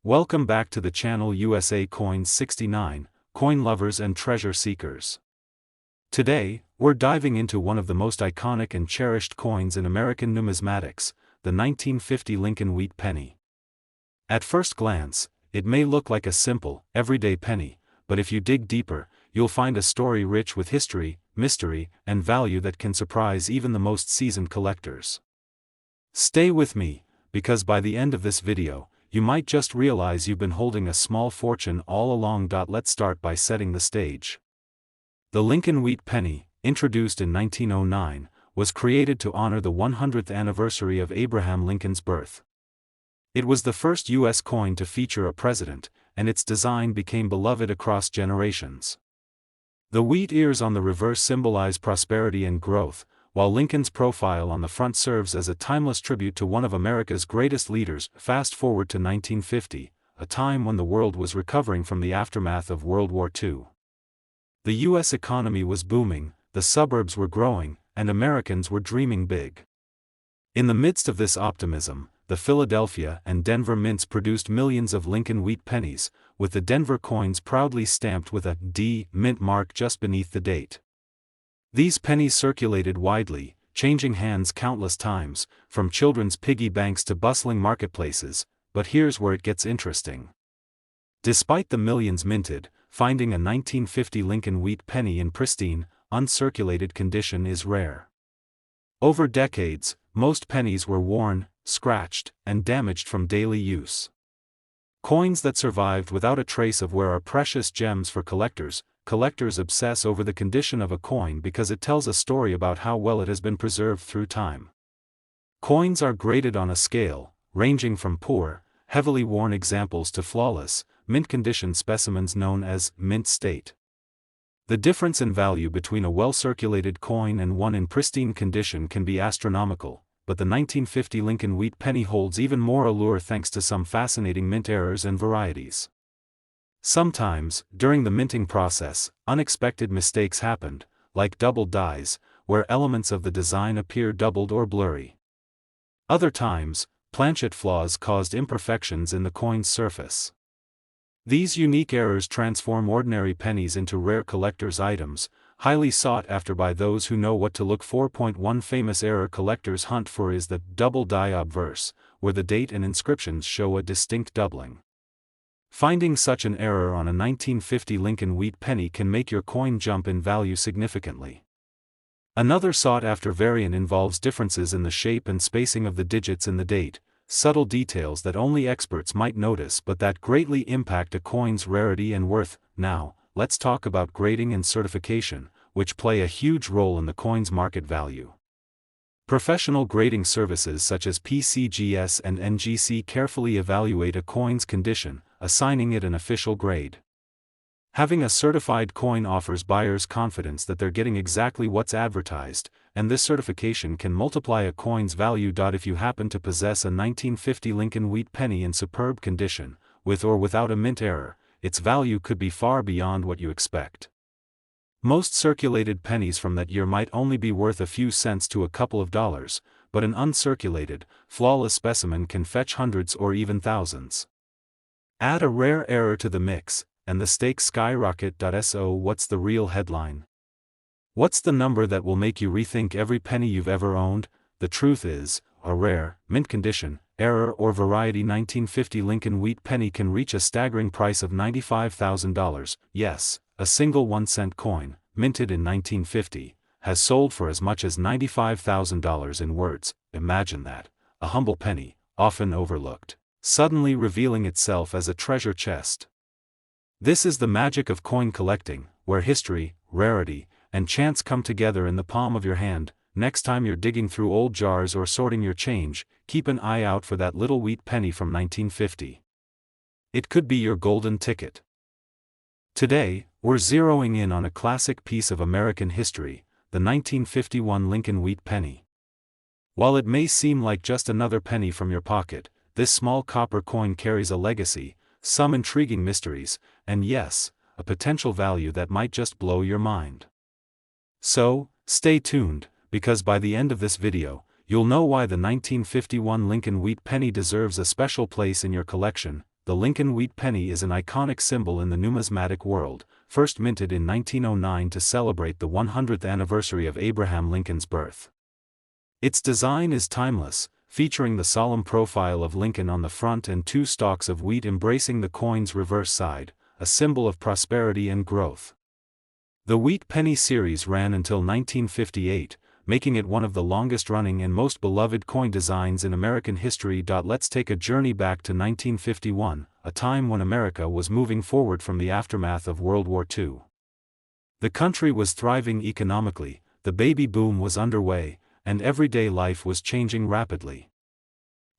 Welcome back to the channel USA Coins 69, coin lovers and treasure seekers. Today, we're diving into one of the most iconic and cherished coins in American numismatics, the 1950 Lincoln Wheat penny. At first glance, it may look like a simple, everyday penny, but if you dig deeper, you'll find a story rich with history, mystery, and value that can surprise even the most seasoned collectors. Stay with me, because by the end of this video, you might just realize you've been holding a small fortune all along. Let's start by setting the stage. The Lincoln Wheat penny, introduced in 1909, was created to honor the 100th anniversary of Abraham Lincoln's birth. It was the first U.S. coin to feature a president, and its design became beloved across generations. The wheat ears on the reverse symbolize prosperity and growth, while Lincoln's profile on the front serves as a timeless tribute to one of America's greatest leaders. Fast forward to 1950, a time when the world was recovering from the aftermath of World War II. The U.S. economy was booming, the suburbs were growing, and Americans were dreaming big. In the midst of this optimism, the Philadelphia and Denver mints produced millions of Lincoln Wheat pennies, with the Denver coins proudly stamped with a D mint mark just beneath the date. These pennies circulated widely, changing hands countless times, from children's piggy banks to bustling marketplaces, but here's where it gets interesting. Despite the millions minted, finding a 1950 Lincoln Wheat penny in pristine, uncirculated condition is rare. Over decades, most pennies were worn, scratched, and damaged from daily use. Coins that survived without a trace of wear are precious gems for collectors. Collectors obsess over the condition of a coin because it tells a story about how well it has been preserved through time. Coins are graded on a scale, ranging from poor, heavily worn examples to flawless, mint-condition specimens known as mint state. The difference in value between a well-circulated coin and one in pristine condition can be astronomical, but the 1950 Lincoln Wheat penny holds even more allure thanks to some fascinating mint errors and varieties. Sometimes, during the minting process, unexpected mistakes happened, like doubled dies, where elements of the design appear doubled or blurry. Other times, planchet flaws caused imperfections in the coin's surface. These unique errors transform ordinary pennies into rare collector's items, highly sought after by those who know what to look for. One famous error collectors hunt for is the double die obverse, where the date and inscriptions show a distinct doubling. Finding such an error on a 1950 Lincoln Wheat penny can make your coin jump in value significantly. Another sought-after variant involves differences in the shape and spacing of the digits in the date, subtle details that only experts might notice but that greatly impact a coin's rarity and worth. Now, let's talk about grading and certification, which play a huge role in the coin's market value. Professional grading services such as PCGS and NGC carefully evaluate a coin's condition, assigning it an official grade. Having a certified coin offers buyers confidence that they're getting exactly what's advertised, and this certification can multiply a coin's value. If you happen to possess a 1950 Lincoln Wheat penny in superb condition, with or without a mint error, its value could be far beyond what you expect. Most circulated pennies from that year might only be worth a few cents to a couple of dollars, but an uncirculated, flawless specimen can fetch hundreds or even thousands. Add a rare error to the mix, and the stakes skyrocket. So what's the real headline? What's the number that will make you rethink every penny you've ever owned? The truth is, a rare, mint condition, error or variety 1950 Lincoln Wheat penny can reach a staggering price of $95,000. Yes, a single 1-cent coin, minted in 1950, has sold for as much as $95,000 in words. Imagine that, a humble penny, often overlooked, suddenly revealing itself as a treasure chest. This is the magic of coin collecting, where history, rarity, and chance come together in the palm of your hand. Next time you're digging through old jars or sorting your change, keep an eye out for that little wheat penny from 1950. It could be your golden ticket. Today, we're zeroing in on a classic piece of American history, the 1951 Lincoln Wheat penny. While it may seem like just another penny from your pocket, this small copper coin carries a legacy, some intriguing mysteries, and yes, a potential value that might just blow your mind. So, stay tuned, because by the end of this video, you'll know why the 1951 Lincoln Wheat penny deserves a special place in your collection. the Lincoln wheat penny is an iconic symbol in the numismatic world, first minted in 1909 to celebrate the 100th anniversary of Abraham Lincoln's birth. Its design is timeless, featuring the solemn profile of Lincoln on the front and two stalks of wheat embracing the coin's reverse side, a symbol of prosperity and growth. The wheat penny series ran until 1958, making it one of the longest-running and most beloved coin designs in American history. Let's take a journey back to 1951, a time when America was moving forward from the aftermath of World War II. The country was thriving economically, the baby boom was underway, and everyday life was changing rapidly.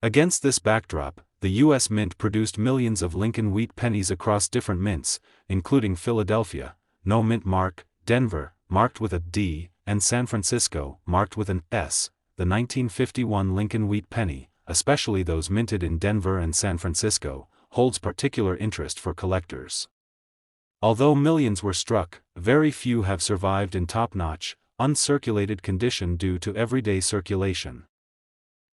Against this backdrop, the U.S. Mint produced millions of Lincoln wheat pennies across different mints, including Philadelphia, no mint mark, Denver, marked with a D, and San Francisco, marked with an S. The 1951 Lincoln wheat penny, especially those minted in Denver and San Francisco, holds particular interest for collectors. Although millions were struck, very few have survived in top-notch, uncirculated condition due to everyday circulation.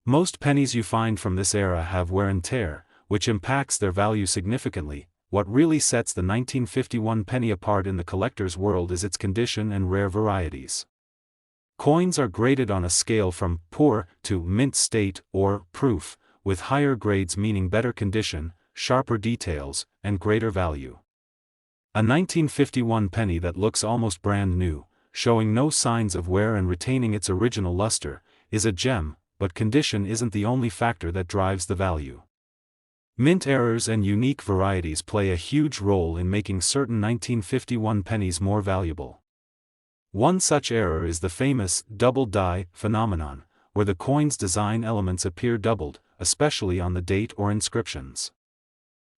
Most pennies you find from this era have wear and tear, which impacts their value significantly. What really sets the 1951 penny apart in the collector's world is its condition and rare varieties. Coins are graded on a scale from poor to mint state or proof, with higher grades meaning better condition, sharper details, and greater value. A 1951 penny that looks almost brand new, showing no signs of wear and retaining its original luster, is a gem, but condition isn't the only factor that drives the value. Mint errors and unique varieties play a huge role in making certain 1951 pennies more valuable. One such error is the famous double die phenomenon, where the coin's design elements appear doubled, especially on the date or inscriptions.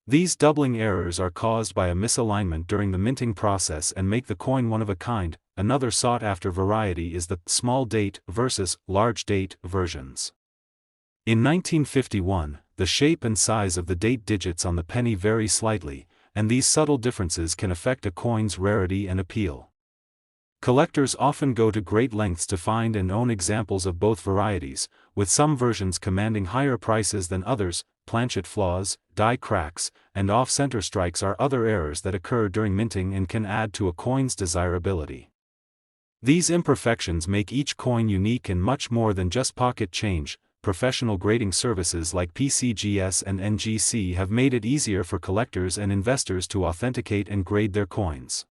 These doubling errors are caused by a misalignment during the minting process and make the coin one of a kind. Another sought-after variety is the small date versus large date versions. In 1951, the shape and size of the date digits on the penny vary slightly, and these subtle differences can affect a coin's rarity and appeal. Collectors often go to great lengths to find and own examples of both varieties, with some versions commanding higher prices than others. Planchet flaws, die cracks, and off-center strikes are other errors that occur during minting and can add to a coin's desirability. These imperfections make each coin unique and much more than just pocket change. Professional grading services like PCGS and NGC have made it easier for collectors and investors to authenticate and grade their coins.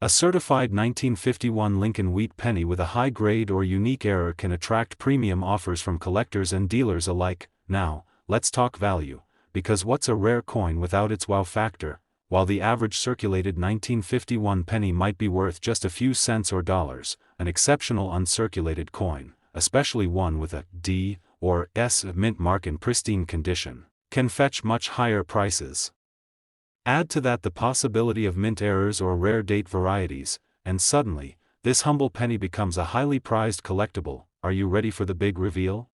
A certified 1951 Lincoln wheat penny with a high grade or unique error can attract premium offers from collectors and dealers alike. Now, let's talk value, because what's a rare coin without its wow factor? While the average circulated 1951 penny might be worth just a few cents or dollars, an exceptional uncirculated coin, especially one with a D or S mint mark in pristine condition, can fetch much higher prices. Add to that the possibility of mint errors or rare date varieties, and suddenly, this humble penny becomes a highly prized collectible. Are you ready for the big reveal?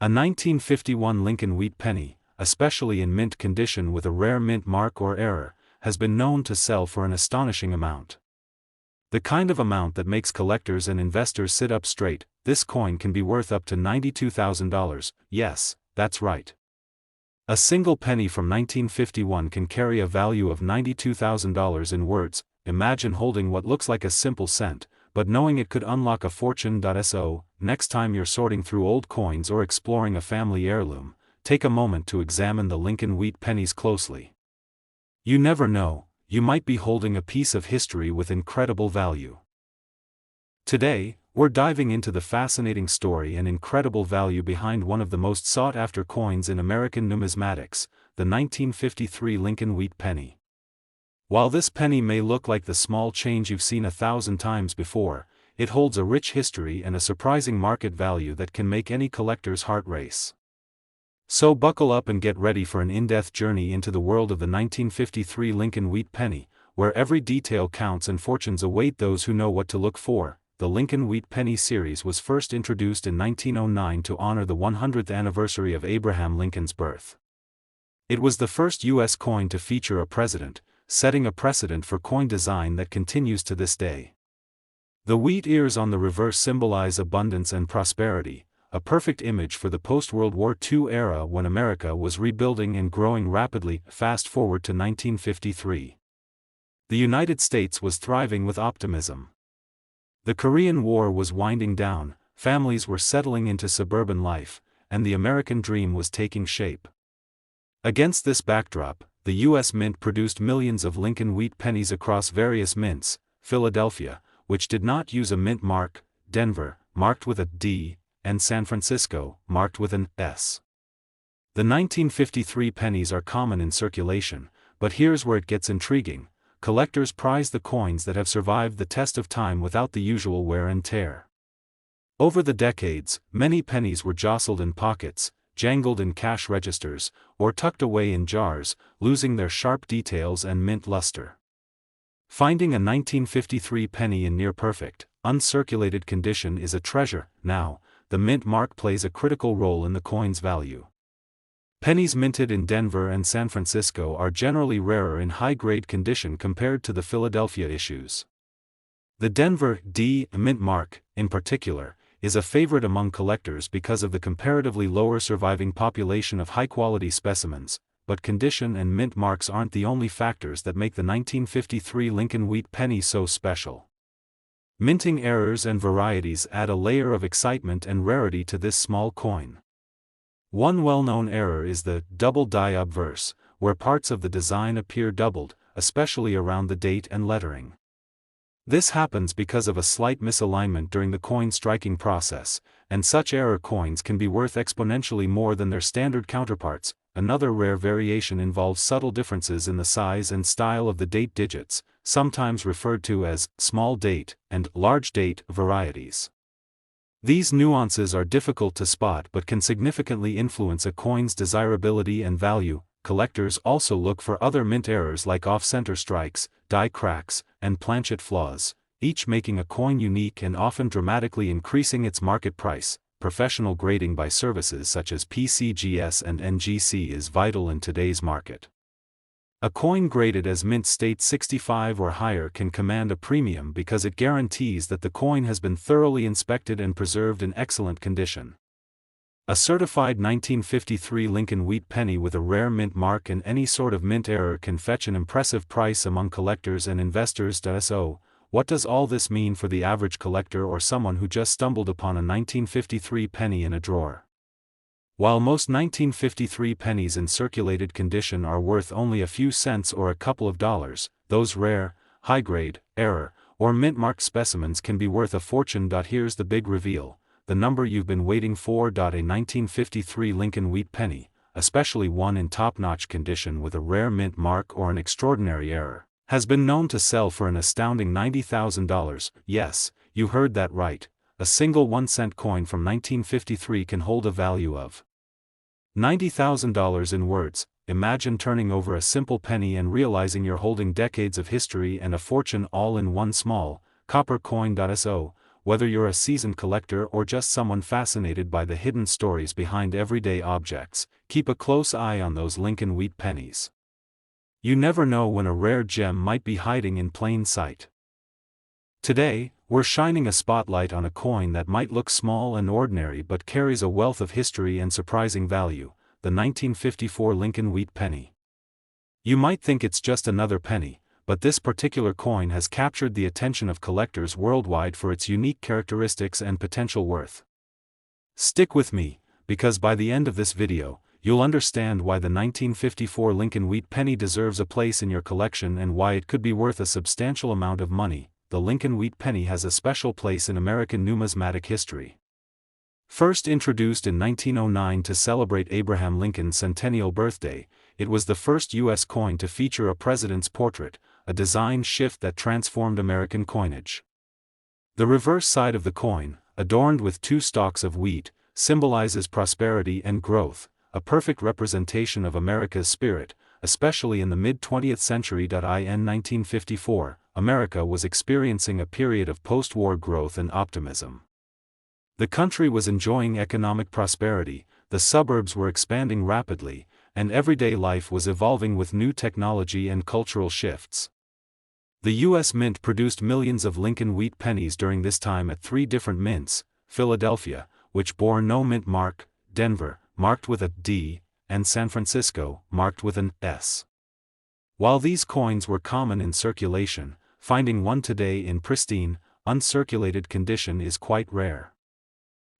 A 1951 Lincoln wheat penny, especially in mint condition with a rare mint mark or error, has been known to sell for an astonishing amount. The kind of amount that makes collectors and investors sit up straight. This coin can be worth up to $92,000, yes, that's right. A single penny from 1951 can carry a value of $92,000 in words. Imagine holding what looks like a simple cent, but knowing it could unlock a fortune. So, next time you're sorting through old coins or exploring a family heirloom, take a moment to examine the Lincoln wheat pennies closely. You never know, you might be holding a piece of history with incredible value. Today, we're diving into the fascinating story and incredible value behind one of the most sought-after coins in American numismatics, the 1953 Lincoln wheat penny. While this penny may look like the small change you've seen 1,000 times before, it holds a rich history and a surprising market value that can make any collector's heart race. So buckle up and get ready for an in-depth journey into the world of the 1953 Lincoln wheat penny, where every detail counts and fortunes await those who know what to look for. The Lincoln wheat penny series was first introduced in 1909 to honor the 100th anniversary of Abraham Lincoln's birth. It was the first U.S. coin to feature a president, setting a precedent for coin design that continues to this day. The wheat ears on the reverse symbolize abundance and prosperity, a perfect image for the post-World War II era when America was rebuilding and growing rapidly. Fast forward to 1953. The United States was thriving with optimism. The Korean War was winding down, families were settling into suburban life, and the American dream was taking shape. Against this backdrop, the U.S. Mint produced millions of Lincoln wheat pennies across various mints: Philadelphia, which did not use a mint mark; Denver, marked with a D; and San Francisco, marked with an S. The 1953 pennies are common in circulation, but here's where it gets intriguing: collectors prize the coins that have survived the test of time without the usual wear and tear. Over the decades, many pennies were jostled in pockets, jangled in cash registers, or tucked away in jars, losing their sharp details and mint luster. Finding a 1953 penny in near-perfect, uncirculated condition is a treasure. Now, the mint mark plays a critical role in the coin's value. Pennies minted in Denver and San Francisco are generally rarer in high-grade condition compared to the Philadelphia issues. The Denver D mint mark, in particular, is a favorite among collectors because of the comparatively lower surviving population of high-quality specimens, but condition and mint marks aren't the only factors that make the 1953 Lincoln wheat penny so special. Minting errors and varieties add a layer of excitement and rarity to this small coin. One well-known error is the double die obverse, where parts of the design appear doubled, especially around the date and lettering. This happens because of a slight misalignment during the coin striking process, and such error coins can be worth exponentially more than their standard counterparts. Another rare variation involves subtle differences in the size and style of the date digits, sometimes referred to as small date and large date varieties. These nuances are difficult to spot but can significantly influence a coin's desirability and value. Collectors also look for other mint errors like off-center strikes, die cracks, and planchet flaws, each making a coin unique and often dramatically increasing its market price. Professional grading by services such as PCGS and NGC is vital in today's market. A coin graded as mint state 65 or higher can command a premium because it guarantees that the coin has been thoroughly inspected and preserved in excellent condition. A certified 1953 Lincoln wheat penny with a rare mint mark and any sort of mint error can fetch an impressive price among collectors and investors. So, what does all this mean for the average collector or someone who just stumbled upon a 1953 penny in a drawer? While most 1953 pennies in circulated condition are worth only a few cents or a couple of dollars, those rare, high-grade, error, or mint-marked specimens can be worth a fortune. Here's the big reveal: the number you've been waiting for. A 1953 Lincoln wheat penny, especially one in top-notch condition with a rare mint mark or an extraordinary error, has been known to sell for an astounding $90,000. Yes, you heard that right. A single 1-cent coin from 1953 can hold a value of $90,000. In words, imagine turning over a simple penny and realizing you're holding decades of history and a fortune all in one small, copper coin. So, whether you're a seasoned collector or just someone fascinated by the hidden stories behind everyday objects, keep a close eye on those Lincoln wheat pennies. You never know when a rare gem might be hiding in plain sight. Today, we're shining a spotlight on a coin that might look small and ordinary but carries a wealth of history and surprising value: the 1954 Lincoln wheat penny. You might think it's just another penny, but this particular coin has captured the attention of collectors worldwide for its unique characteristics and potential worth. Stick with me, because by the end of this video, you'll understand why the 1954 Lincoln wheat penny deserves a place in your collection and why it could be worth a substantial amount of money. The Lincoln wheat penny has a special place in American numismatic history. First introduced in 1909 to celebrate Abraham Lincoln's centennial birthday, it was the first U.S. coin to feature a president's portrait, a design shift that transformed American coinage. The reverse side of the coin, adorned with 2 stalks of wheat, symbolizes prosperity and growth, a perfect representation of America's spirit, especially in the mid-20th century. In 1954, America was experiencing a period of post-war growth and optimism. The country was enjoying economic prosperity, the suburbs were expanding rapidly, and everyday life was evolving with new technology and cultural shifts. The U.S. Mint produced millions of Lincoln wheat pennies during this time at 3 different mints: Philadelphia, which bore no mint mark, Denver, marked with a D, and San Francisco, marked with an S. While these coins were common in circulation, finding one today in pristine, uncirculated condition is quite rare.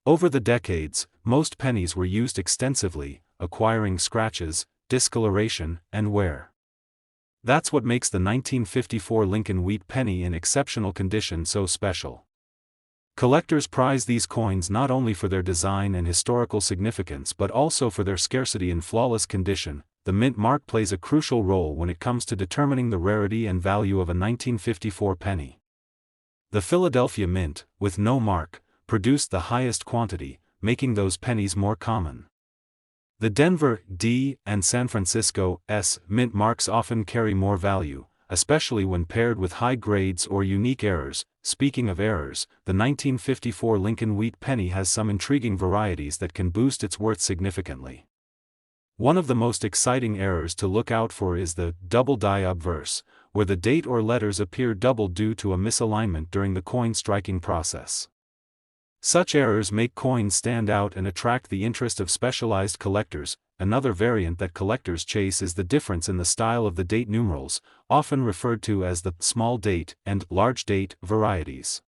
Over the decades, most pennies were used extensively, acquiring scratches, discoloration, and wear. That's what makes the 1954 Lincoln Wheat penny in exceptional condition so special. Collectors prize these coins not only for their design and historical significance but also for their scarcity in flawless condition. The mint mark plays a crucial role when it comes to determining the rarity and value of a 1954 penny. The Philadelphia Mint, with no mark, produced the highest quantity, making those pennies more common. The Denver D and San Francisco S mint marks often carry more value, especially when paired with high grades or unique errors. Speaking of errors, the 1954 Lincoln Wheat penny has some intriguing varieties that can boost its worth significantly. One of the most exciting errors to look out for is the double die obverse, where the date or letters appear double due to a misalignment during the coin striking process. Such errors make coins stand out and attract the interest of specialized collectors. Another variant that collectors chase is the difference in the style of the date numerals, often referred to as the small date and large date varieties.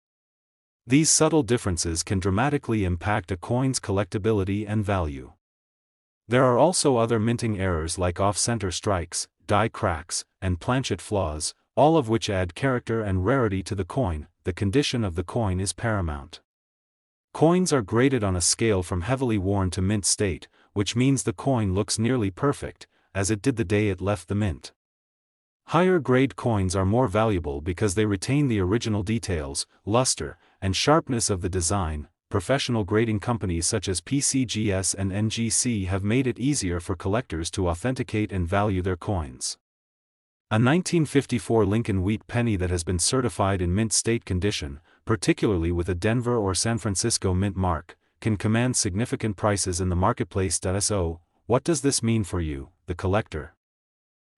These subtle differences can dramatically impact a coin's collectability and value. There are also other minting errors like off-center strikes, die cracks, and planchet flaws, all of which add character and rarity to the coin. The condition of the coin is paramount. Coins are graded on a scale from heavily worn to mint state, which means the coin looks nearly perfect, as it did the day it left the mint. Higher grade coins are more valuable because they retain the original details, luster, and sharpness of the design. Professional grading companies such as PCGS and NGC have made it easier for collectors to authenticate and value their coins. A 1954 Lincoln Wheat penny that has been certified in mint state condition, particularly with a Denver or San Francisco mint mark, can command significant prices in the marketplace. So, what does this mean for you, the collector?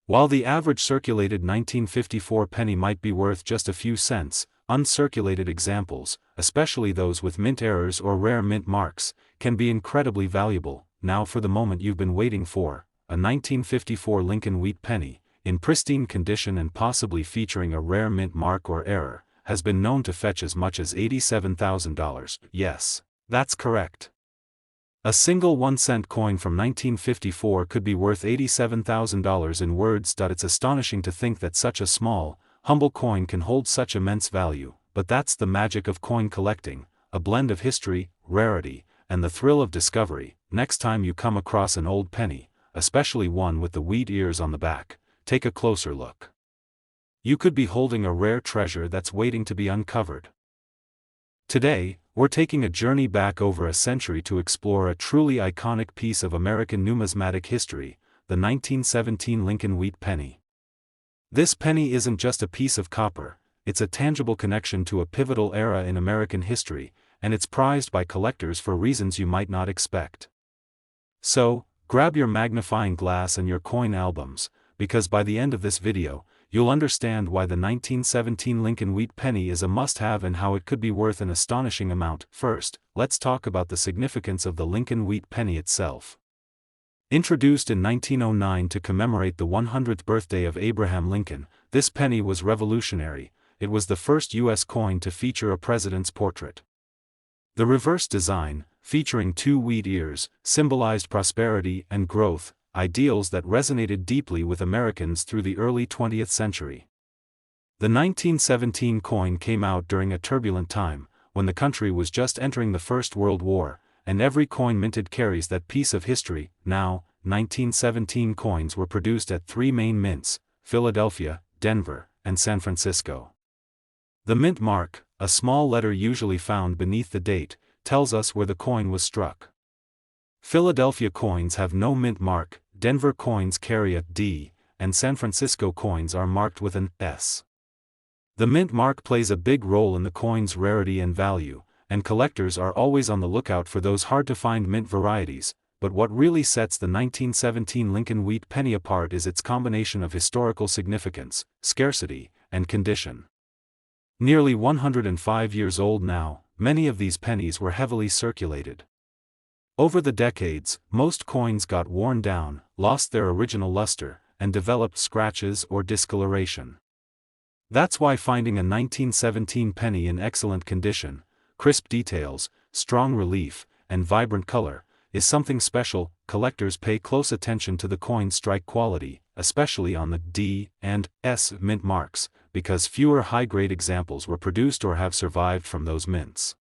While the average circulated 1954 penny might be worth just a few cents, uncirculated examples, especially those with mint errors or rare mint marks, can be incredibly valuable. Now for the moment you've been waiting for, a 1954 Lincoln Wheat penny, in pristine condition and possibly featuring a rare mint mark or error, has been known to fetch as much as $87,000. Yes, that's correct. A single 1-cent coin from 1954 could be worth $87,000 in words. It's astonishing to think that such a small, humble coin can hold such immense value, but that's the magic of coin collecting, a blend of history, rarity, and the thrill of discovery. Next time you come across an old penny, especially one with the wheat ears on the back, take a closer look. You could be holding a rare treasure that's waiting to be uncovered. Today, we're taking a journey back over a century to explore a truly iconic piece of American numismatic history, the 1917 Lincoln Wheat penny. This penny isn't just a piece of copper, it's a tangible connection to a pivotal era in American history, and it's prized by collectors for reasons you might not expect. So, grab your magnifying glass and your coin albums, because by the end of this video, you'll understand why the 1917 Lincoln Wheat penny is a must-have and how it could be worth an astonishing amount. First, let's talk about the significance of the Lincoln Wheat penny itself. Introduced in 1909 to commemorate the 100th birthday of Abraham Lincoln, this penny was revolutionary. It was the first U.S. coin to feature a president's portrait. The reverse design, featuring 2 wheat ears, symbolized prosperity and growth, ideals that resonated deeply with Americans through the early 20th century. The 1917 coin came out during a turbulent time, when the country was just entering the First World War, and every coin minted carries that piece of history. Now, 1917 coins were produced at 3 main mints, Philadelphia, Denver, and San Francisco. The mint mark, a small letter usually found beneath the date, tells us where the coin was struck. Philadelphia coins have no mint mark, Denver coins carry a D, and San Francisco coins are marked with an S. The mint mark plays a big role in the coin's rarity and value, and collectors are always on the lookout for those hard-to-find mint varieties. But what really sets the 1917 Lincoln Wheat penny apart is its combination of historical significance, scarcity, and condition. Nearly 105 years old now, many of these pennies were heavily circulated. Over the decades, most coins got worn down, lost their original luster, and developed scratches or discoloration. That's why finding a 1917 penny in excellent condition, crisp details, strong relief, and vibrant color, is something special. Collectors pay close attention to the coin's strike quality, especially on the D and S mint marks, because fewer high-grade examples were produced or have survived from those mints.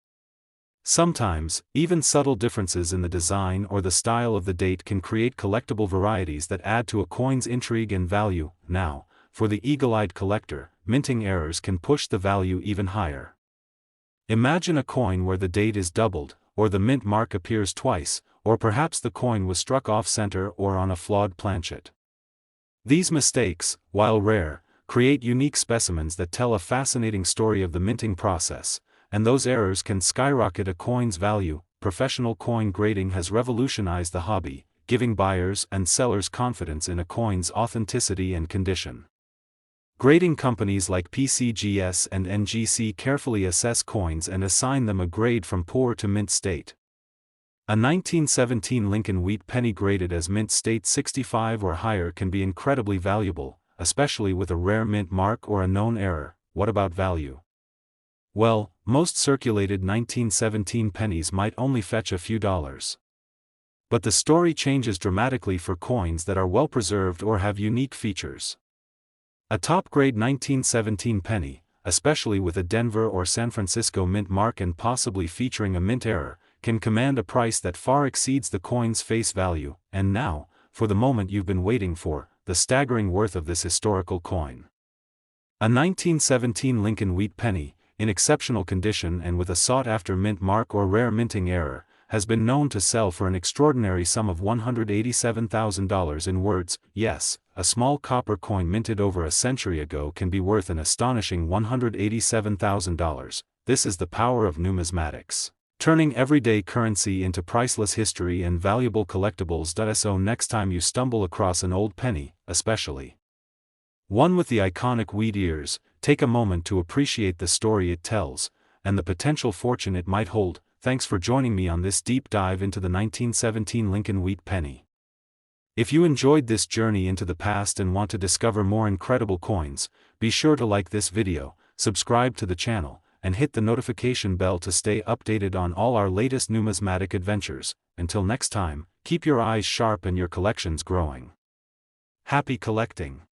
Sometimes, even subtle differences in the design or the style of the date can create collectible varieties that add to a coin's intrigue and value. Now, for the eagle-eyed collector, minting errors can push the value even higher. Imagine a coin where the date is doubled, or the mint mark appears twice, or perhaps the coin was struck off-center or on a flawed planchet. These mistakes, while rare, create unique specimens that tell a fascinating story of the minting process, and those errors can skyrocket a coin's value. Professional coin grading has revolutionized the hobby, giving buyers and sellers confidence in a coin's authenticity and condition. Grading companies like PCGS and NGC carefully assess coins and assign them a grade from poor to mint state. A 1917 Lincoln wheat penny graded as mint state 65 or higher can be incredibly valuable, especially with a rare mint mark or a known error. What about value? Well, most circulated 1917 pennies might only fetch a few dollars. But the story changes dramatically for coins that are well preserved or have unique features. A top-grade 1917 penny, especially with a Denver or San Francisco mint mark and possibly featuring a mint error, can command a price that far exceeds the coin's face value. And now, for the moment you've been waiting for, the staggering worth of this historical coin. A 1917 Lincoln wheat penny, in exceptional condition and with a sought-after mint mark or rare minting error, has been known to sell for an extraordinary sum of $187,000. In words, yes, a small copper coin minted over a century ago can be worth an astonishing $187,000. This is the power of numismatics, turning everyday currency into priceless history and valuable collectibles. So next time you stumble across an old penny, especially one with the iconic wheat ears, take a moment to appreciate the story it tells, and the potential fortune it might hold. Thanks for joining me on this deep dive into the 1917 Lincoln wheat penny. If you enjoyed this journey into the past and want to discover more incredible coins, be sure to like this video, subscribe to the channel, and hit the notification bell to stay updated on all our latest numismatic adventures. Until next time, keep your eyes sharp and your collections growing. Happy collecting!